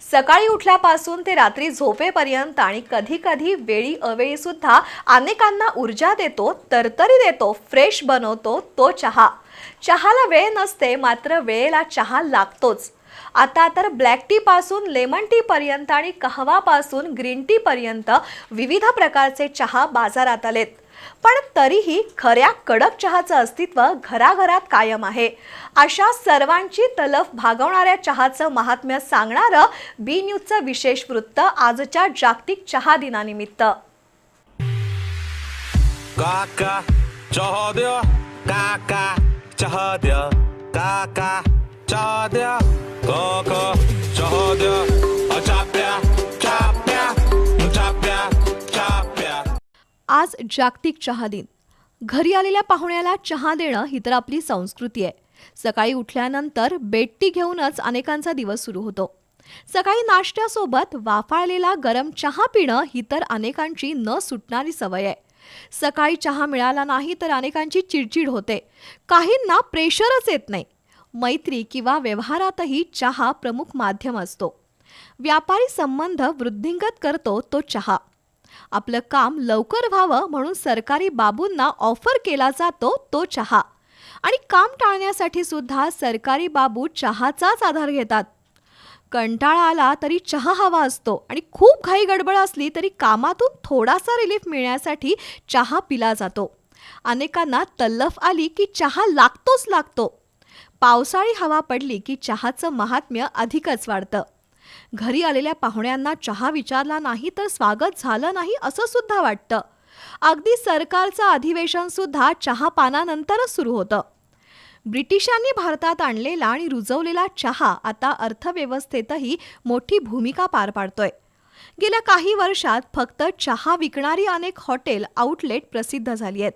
सकाळी उठल्यापासून ते रात्री झोपेपर्यंत आणि कधी कधी वेळी अवेळी सुद्धा अनेकांना ऊर्जा देतो, तरतरी देतो, फ्रेश बनवतो तो चहा. चहाला वेळ नसते, मात्र वेळेला चहा लागतोच. आता तर ब्लॅक टी पासून लेमन टी पर्यंत आणि कहवा पासून ग्रीन टी पर्यंत विविध प्रकारचे चहा बाजारात आलेत. पण तरीही खऱ्या कडक चहाचं अस्तित्व घराघरात कायम आहे. अशा सर्वांची तलफ भागवणाऱ्या चहाचं महात्म्य सांगणारं बी न्यूजचं विशेष वृत्त आजच्या जागतिक चहा दिनानिमित्त. काका चहा द्या, काका चहा द्या, काका चहा द्या, काका चहा द्या, चाप्या चाप्या चाप्या चाप्या. आज जागतिक चहा दिन. घरी आलेल्या पाहुण्याला चहा देणं ही तर आपली संस्कृती आहे. सकाळी उठल्यानंतर बेड टी घेऊनच अनेकांचा दिवस सुरू होतो. सकाळी नाश्त्यासोबत वाफाळलेला गरम चहा पिणं ही तर अनेकांची न सुटणारी सवय आहे. सकाळी चहा मिळाला नाही तर अनेकांची चिडचिड होते. काहींना प्रेशरच येत नाही. मैत्री किंवा व्यवहारातही चहा प्रमुख माध्यम असतो. व्यापारी संबंध वृद्धिंगत करतो तो चहा. आपलं काम लवकर व्हावं म्हणून सरकारी बाबूंना ऑफर केला जातो तो चहा. आणि काम टाळण्यासाठी सुद्धा सरकारी बाबू चहाचाच आधार घेतात. कंटाळा आला तरी चहा हवा असतो आणि खूप घाई गडबड असली तरी कामातून थोडासा रिलीफ मिळण्यासाठी चहा पिला जातो. अनेकांना तल्लफ आली की चहा लागतोच लागतो. पावसाळी हवा पडली की चहाचं महात्म्य अधिकच वाढतं. घरी आलेल्या पाहुण्यांना चहा विचारला नाही तर स्वागत झालं नाही असं सुद्धा वाटतं. अगदी सरकारचं अधिवेशन सुद्धा चहा पानानंतरच सुरू होतं. ब्रिटिशांनी भारतात आणलेला आणि रुजवलेला चहा आता अर्थव्यवस्थेतही मोठी भूमिका पार पाडतोय. गेल्या काही वर्षात फक्त चहा विकणारी अनेक हॉटेल आउटलेट प्रसिद्ध झाली आहेत.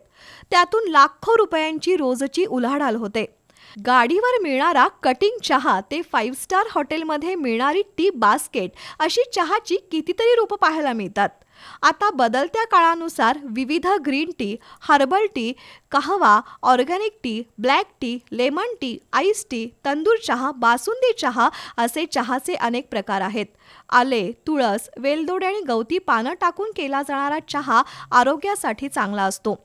त्यातून लाखो रुपयांची रोजची उलाढाल होते. गाडीवर मिळणारा कटिंग चहा ते 5 स्टार हॉटेलमध्ये मिळणारी टी बास्केट अशी चहाची कितीतरी रूपं पाहायला मिळतात. आता बदलत्या काळानुसार विविध ग्रीन टी, हर्बल टी, कहवा, organic T, black tea, lemon tea, ice tea, tandoor चहा, बासुंदी चहा असे चहाचे अनेक प्रकार आहेत. आले, तुळस, वेलदोडे आणि गवती पानं टाकून केला जाणारा चहा आरोग्यासाठी चांगला असतो.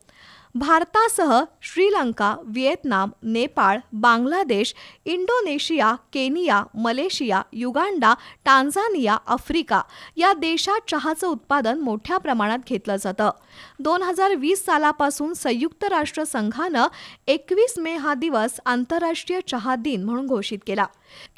भारतासह Sri Lanka, Vietnam, Nepal, Bangladesh, Indonesia, Kenya, Malaysia, Uganda, Tanzania, Africa या देशात चहाचं उत्पादन मोठ्या प्रमाणात घेतलं जातं. 2020 सालापासून संयुक्त राष्ट्र संघानं 21 मे हा दिवस आंतरराष्ट्रीय चहा दिन म्हणून घोषित केला.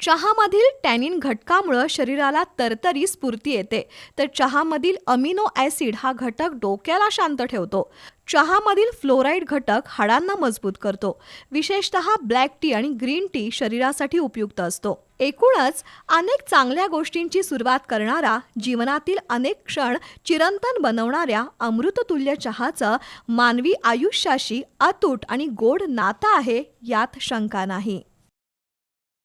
चहामधील टॅनिन घटकामुळे शरीराला तरतरी स्फूर्ती येते, तर चहामधील अमिनो ॲसिड हा घटक डोक्याला शांत ठेवतो. चहामधील फ्लोराईड घटक हाडांना मजबूत करतो. विशेषतः ब्लॅक टी आणि ग्रीन टी शरीरासाठी उपयुक्त असतो. एकूणच अनेक चांगल्या गोष्टींची सुरुवात करणारा, जीवनातील अनेक क्षण चिरंतन बनवणाऱ्या अमृततुल्य चहाचं मानवी आयुष्याशी अतूट आणि गोड नातं आहे, यात शंका नाही.